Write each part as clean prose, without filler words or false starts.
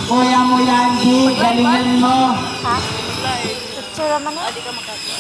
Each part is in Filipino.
Kuya mo yan, Di. Galingan mo. Ha? Picture naman eh. Hindi ka makagawa.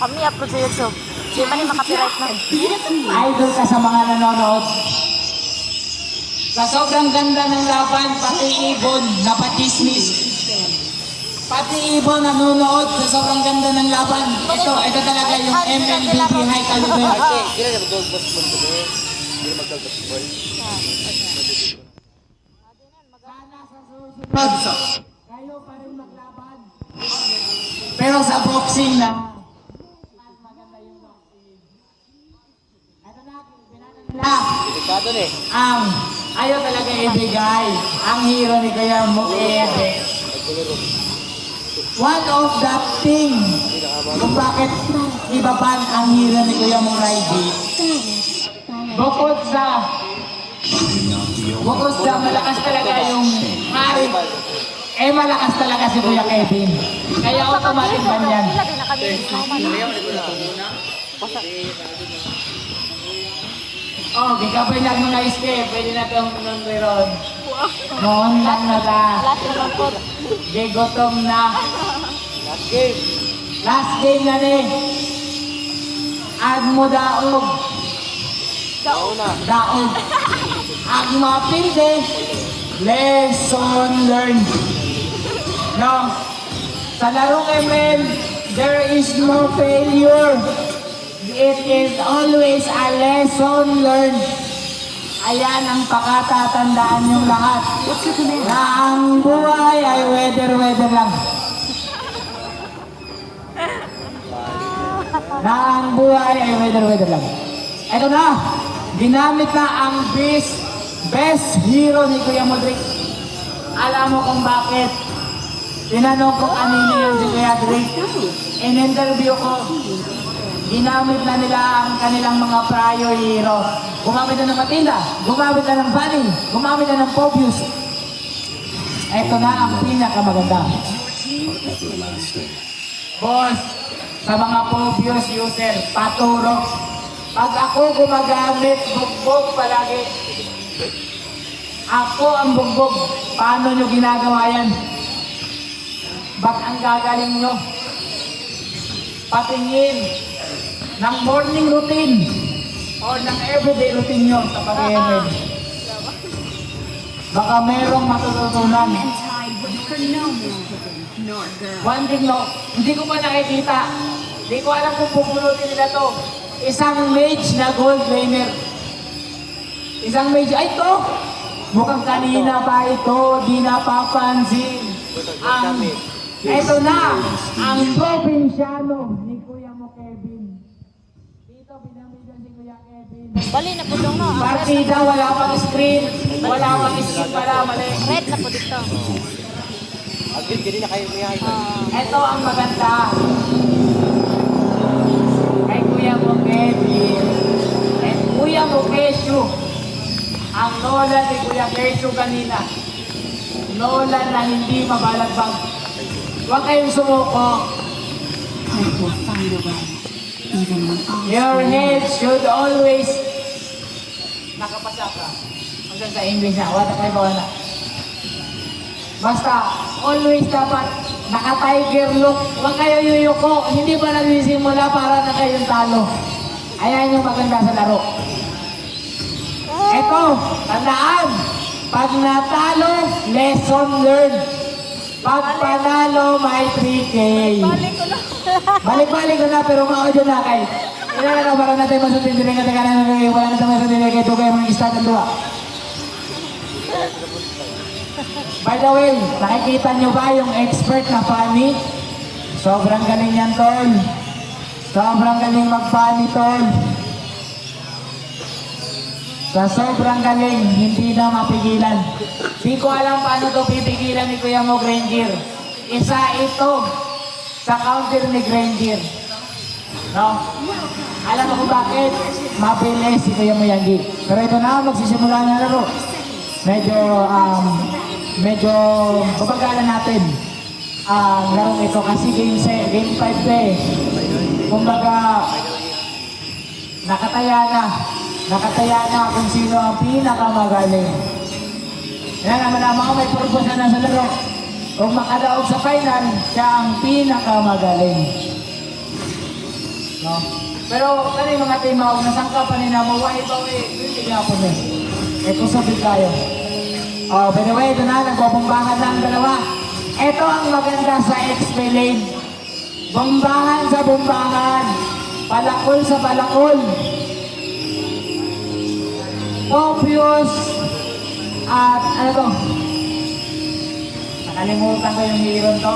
Kami upload sa YouTube. Di ba ni makapiright na? Idol ka sa mga nanonood. Sa sobrang ganda ng laban, pati ibon, napatismis. Pati ibon nanonood sa sobrang ganda ng laban. Ito talaga yung MLBB High Caliber. Kira na mag-basketball ko eh. Kira mag-basketball. Kayo pa rin maglaban. Pero sa boxing na, maganda yung boxing. Ito na, pinanang nila. Delikado na eh. Ayaw talaga ibigay ang hero ni Kuya Mukebe. One of the thing kung bakit ibaban ang hero ni Kuya Muraidi. Bukod sa malakas talaga yung hari, malakas talaga si Kuya Kevin. Kaya automatic ban yan. Lagi na kami. Oh, gigabay lang mga iske, pwede na itong meron. Noon lang na ta. Last na lang po. Gigotom na. Last game. Last game na ni. Ag mo daog. Daog. Ag mapilde. Lesson learned. No. Sa larong ML, there is no failure. It is always a lesson learned. Ayan ang pakatatandaan yung lahat. Na ang buhay ay weather lang. Na ang buhay ay weather lang. Ito na, ginamit na ang best hero ni Kuya Modric. Alam mo kung bakit? Tinanong ko kanino yun si Kuya Drake. In-interview ko. Ginamit na nila ang kanilang mga prior hero. Gumamit na ng Matilda, gumamit na ng Fanny, gumamit na ng Pobius. Ito na ang pinakamaganda. Boss, sa mga Pobius user, paturo. Pag ako gumagamit, bugbog palagi. Ako ang bugbog. Paano nyo ginagawa yan? Ba't ang gagaling nyo? Patingin ng morning routine or ng everyday routine nyo sa pag-ML. Baka merong matututunan. One thing no, hindi ko pa nakikita. Hindi ko alam kung pupulutin nila to. Isang mage na gold laner. Isang mage, ay to! Mukhang kanina pa ito, di napapansin. Ito na, ang probinsyano ni Kuya mo Kevin. Dito, binamigyan si Kuya Kevin. Bali na po dong no. Partida, wala pang screen. Wala pang screen pala, mali. Red na po dito. Agad, ganyan na kayo may high. Ito ang maganda. Kay Kuya mo Kevin. At Kuya mo Kesyo. Ang Nolan ni Kuya Kesyo kanina. Nolan na hindi mabalagbag. Huwag kayong sumuko. Your head should always nakapasa ka. Hanggang sa English na. Wala kayo ba wala? Basta, always dapat naka-tiger look. Huwag kayo yuyuko. Hindi pa nagsisimula para na kayong talo. Ayan yung maganda sa laro. Eto, tandaan. Pag natalo, lesson learned. Pag panalo, may 3K. Balik ko lang. Balik-balik ko na, pero ma-audio na kay. Kailangan na para natin masutin din ang katagalan ng wala na tayo masutin kay Tugay mga istat ng dua. By the way, nakikita nyo ba yung expert na Fanny? Sobrang galing yan, tol. Sobrang galing mag-Fanny, tol. Sa sobrang galing, hindi na mapigilan. Di ko alam paano to pipigilan ni Kuya mo Granger. Isa ito sa counter ni Granger. No? Alam mo kung bakit? Mabilis si Kuya mo Yangi. Pero ito na, magsisimula na laro. Medyo babagalan natin ang larong ito kasi game 5 eh. Kumbaga, nakataya na kung sino ang pinakamagaling. Yan naman naman ko, may purpose na sa laro. Kung makadaog sa final, siya ang pinakamagaling. No? Pero kani mga timaw, nasangka pa nila mo, why ba hindi nga po niya. Eh kung sabi tayo. Oh, by the way, ito na, nagbobombangan na ang dalawa. Ito ang maganda sa XP lane. Bombangan sa bombangan. Palakol sa palakol. Obvious. At ano to? Nakalimutan ko yung hero to.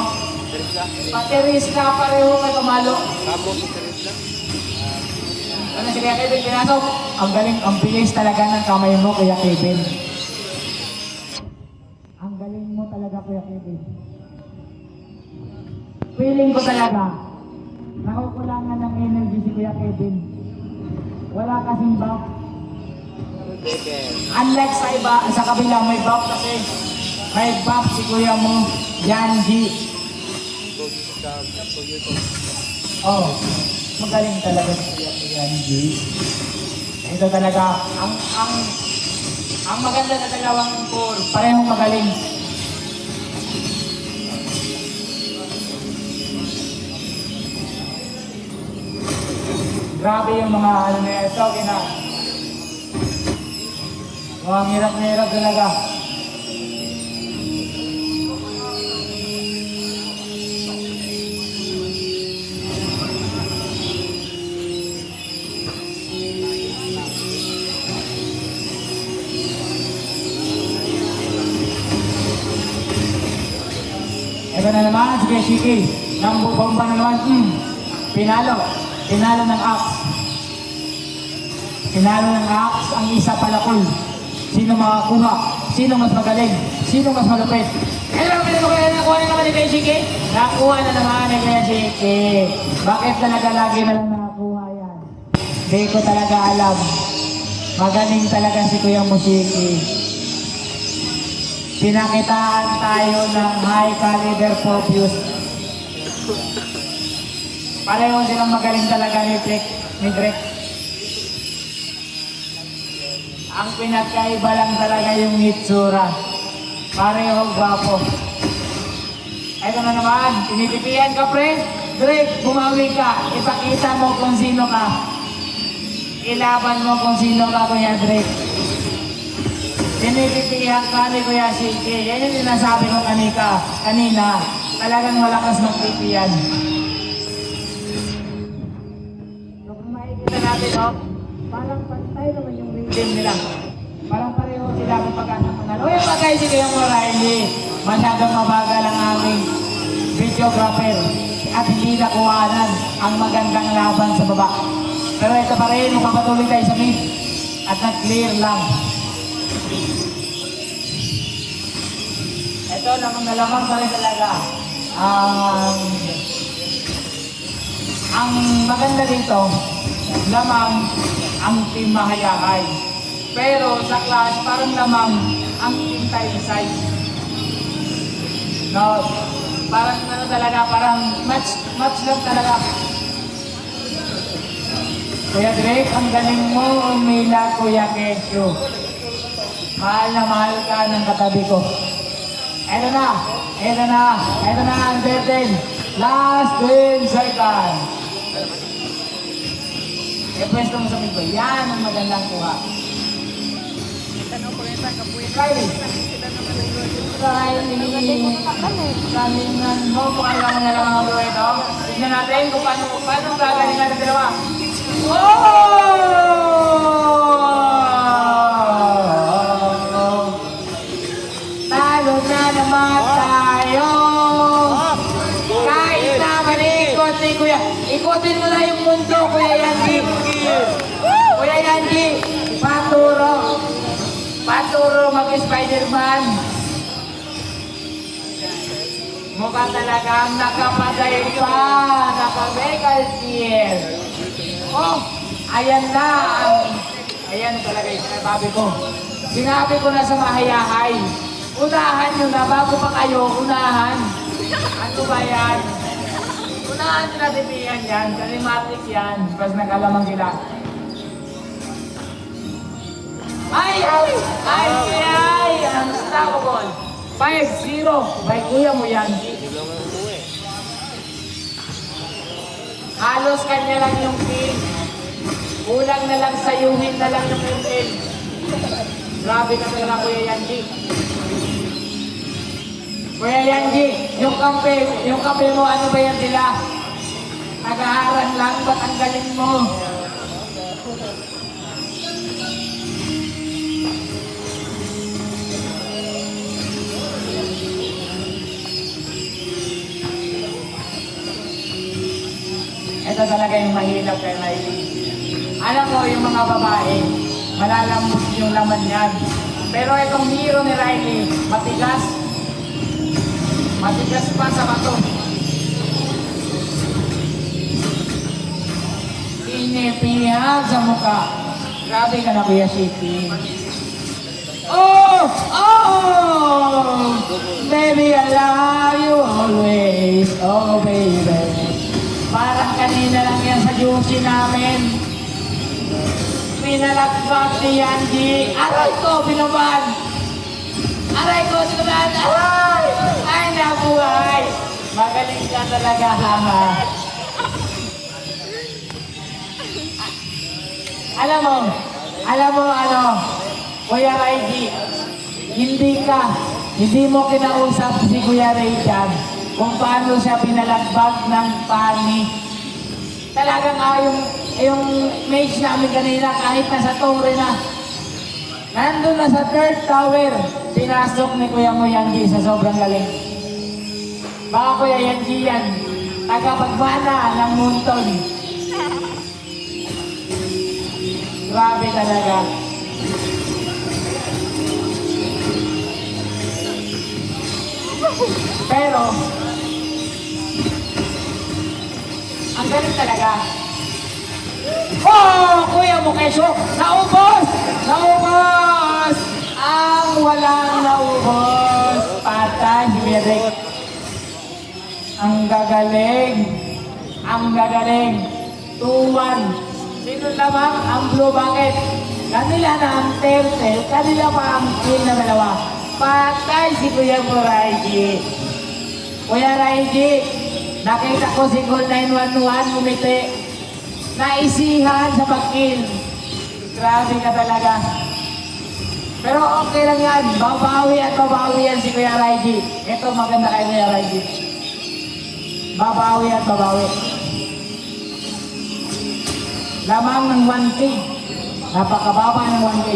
Paterista, pareho kay Tumalo. Tapos, Teresa. Ano si Kuya Kevin, pinasok? Ang galing, ang bilis talaga ng kamay mo, Kuya Kevin. Ang galing mo talaga, Kuya Kevin. Feeling ko talaga, nakukulangan ng energy si Kuya Kevin. Wala kasing buff. Unlike sa iba, sa kabila may buff kasi may buff si Kuya mo, Yanji. Oh, magaling talaga si Kuya Yanji. Ito talaga, ang maganda na dalawang core, parehong magaling. Grabe yung mga ano na ito, mga hirap talaga. Ito na naman, sige, Shiki. Nang bomba na naman, pinalo. Pinalo ng Axe. Pinalo ng Axe, ang isa palakol. Sino makakuha? Sino mas magaling? Sino mas malupit? Hello, nakuha na naman ni Kuya Shiki? Nakuha na naman ni Kuya Shiki. Bakit talaga lagi na lang nakakuha yan? Hindi ko talaga alam. Magaling talaga si Kuya Mushiki. Pinakitaan tayo ng high caliber focus. Pareho silang magaling talaga ni Drake. Ang pinagkaiba lang talaga yung hitsura. Pareho gwapo. Ito na naman, tinitipian ka pre. Drake, bumawi ka. Ipakita mo kung sino ka. Ilaban mo kung sino ka, Kuya Drake. Tinitipihan ka ni Kuya Shiki. Yan yung sinasabi ko kanina. Talagang malakas magtipian. Kung makikita natin, parang pantay naman yung rhythm nila. Parang pareho sila kung pag-asa manalo. O yung bagay si Kuya Mora, hindi masyadong mabagal ang aming videographer at hindi nakuhanan ang magandang laban sa baba. Pero ito pa rin, magpapatuloy tayo sa mid at nag-clear lang. Ito naman pa rin talaga. Ang maganda dito, lamang ang team Mahayahay. Pero sa clash, parang lamang ang team Taytay. No, parang ano talaga, parang match lang talaga. Kuya Drake, ang galing mo umila, Kuya Kesyo. Mahal na mahal ka ng katabi ko. Eto na ang 13. Last 10 seconds. Pwesto mo sa mito. Yan ang magandang kuha. Kylie. Kalingan mo. Pakailan mo na lang ang ulo ito. Tignan natin kung paano gagaling natin dalawa. Talo na naman tayo. Kahit na manikot ni Kuya. Ikutin mo na yung mundo, Kuya Yanji. Kuya Yanji, paturo mag-Spider-Man. Mukhang talagang nakapagay pa, naka-megal tier. Oh, ayan na. Ayan talaga yung sinabi ko. Sinabi ko na sa Mahayahay. Unahan nyo na, bago pa kayo, unahan. Ano ba yan? Unahan nyo na tipihan yan, kalimatik yan, pas nakalamang sila. Ay! Ang stop! 5-0 by Kuya Moyangi. Hindi lang ang umuwi. Halos kanya lang yung kill. Kulang na lang sayuhin na lang yung kill. Grabe ka talaga, Kuya Yanji. Kuya Yanji, yung kampe mo, ano ba yan sila? Nag-aaral lang, ba't ang galing mo? Ito talaga yung mahirap kay Riley. Alam mo, yung mga babae, malalambot yung laman yan. Pero itong hero ni Riley, matigas. Matigas pa sa bato. Inipihan sa mukha. Grabe ka na, Kuya Shiki. Oh! Oh! Baby, I love you always. Oh, baby. Parang kanina lang yan sa juicy namin. Pinalagpak ni Yanji. Aray ko, binaban! Aray ko, sinaban! Aray! Ay, nabuhay! Magaling ka talaga, haha. Alam mo ano, Kuya Raiji, hindi mo kinausap si Kuya Ray dyan kung paano siya pinalagbag ng pani. Talagang yung mage namin kanina, kahit nasa tore na, nandun na sa third tower, pinasok ni Kuya Moyangi sa sobrang galing. Baka Kuya Yanji yan, tagapagmana ng Munton. Grabe talaga. Pero, ang galing talaga. Oh, Kuya Mukesyo, naubos! Naubos! Ang walang naubos. Patay, si Merek. Ang gagaling. Ang gagaling. 2-1. Sino lamang ang blue bucket? Kanila na ang turtle, kanila pa ang kill na dalawa. Patay si Kuya Raiji. Kuya Raiji, nakita ko si Call 911 umiti. Naisihan sa pag-kill. Grabe ka talaga. Pero okay lang yan. Babawi at babawi yan si Kuya Raiji. Ito maganda kay Kuya Raiji. Babawi at babawi. Lamang ng 1K. Napakababa ng 1K.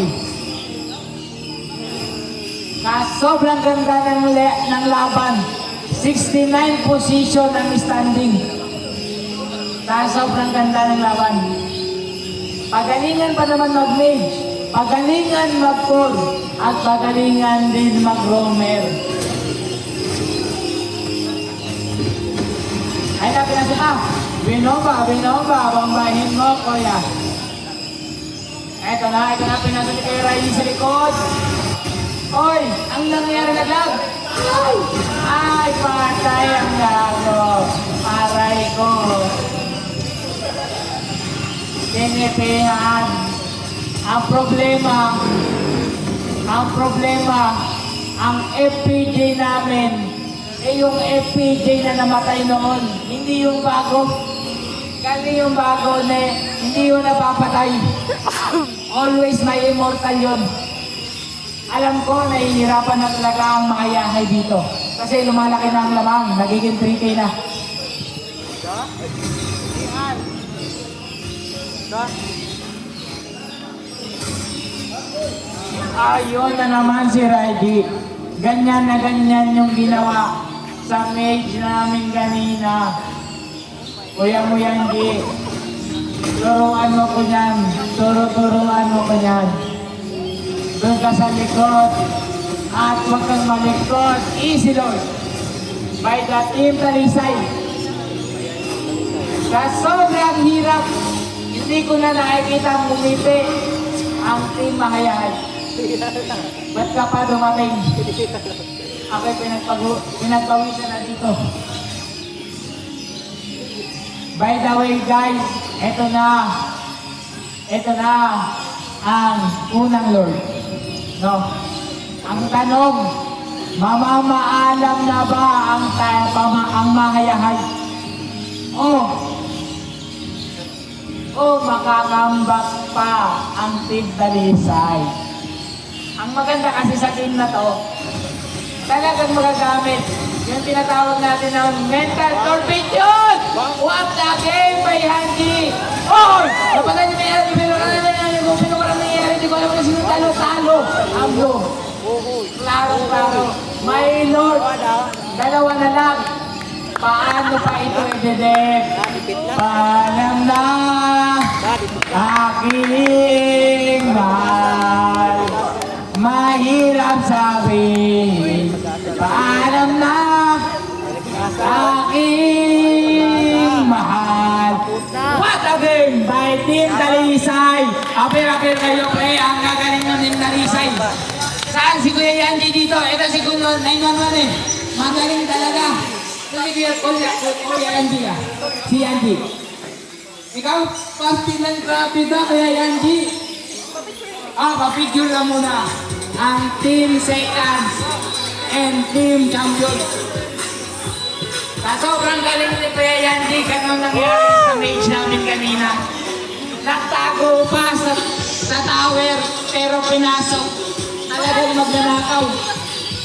Sobrang ganda ng laban. 69 position ang standing. Sobrang ganda ng laban. Pagalingan pa naman mag-mage. Pagalingan mag-core. At pagalingan din mag-roamer. Ay, napinasa ka. Binomba, bambahin mo, Kuya. Ito na, pinasa ni Kuya Riley sa likod. Oy, ang nangyari naglag. Ay, patay ang gago. Aray ko. Tinipihan. Ang problema, ang FPJ namin, yung FPJ na namatay noon, hindi yung bago. Kasi yung bago na, hindi yung napapatay. Always may immortal yun. Alam ko, nahihirapan na talaga ang mga yahay dito. Kasi lumalaki na ang lamang, nagiging 3K na. Ayun na naman si Raiji. Ganyan na ganyan yung ginawa sa mage namin kanina. Kuya Moyangi, turuan mo ko yan. Turuan mo ko yan. Doon ka sa likod. At huwag kang malikod. Easy, Lord. By the team Talisay. Sa sobrang hirap, hindi ko na nakikita ngumiti ang team Mahayahay. Ba't ka pa dumating? Ako'y pinagpawisan na dito. By the way, guys, ito na ang unang Lord. No? Ang tanong, Mamamaalam na ba ang mahayahay? O makakambak pa ang Team Dalisay? Ang maganda kasi sa team na to, talagang magagamit yung tinatawag natin ng mental torpedoes! What the game by Hanji! Oh! Napatay niyo nangyari, pero kung sino ka lang nangyari, hindi ko alam na sino talo. Ang blue. Klaro. My Lord, dalawa na lang. Paano pa ito i-dedek? Paalam na aking mahal. Mahirap sabihin. Paalam na aking mahal. What a game by Team Dalisay. Apir kayo pre, ang gagaling ng Team Dalisay. Saan si Kuya Yanji dito? Ito si Kuya 911 eh. Magaling talaga. Ito si Kuya Yanji ah. Si Yanji. Ikaw, fasting ng grabe na Kuya Yanji. Papicture lang muna ang Team Seconds and Team Champion. Sa sobrang galing ni Kuya Yanji, ganun nangyari sa mage namin kanina. Nagtago pa sa tower, pero pinasok. Talagang magnanakaw.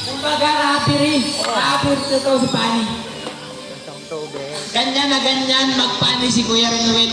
Kumbaga, rapper ito si Pani. Ganyan na ganyan, magpani si Kuya Renuel.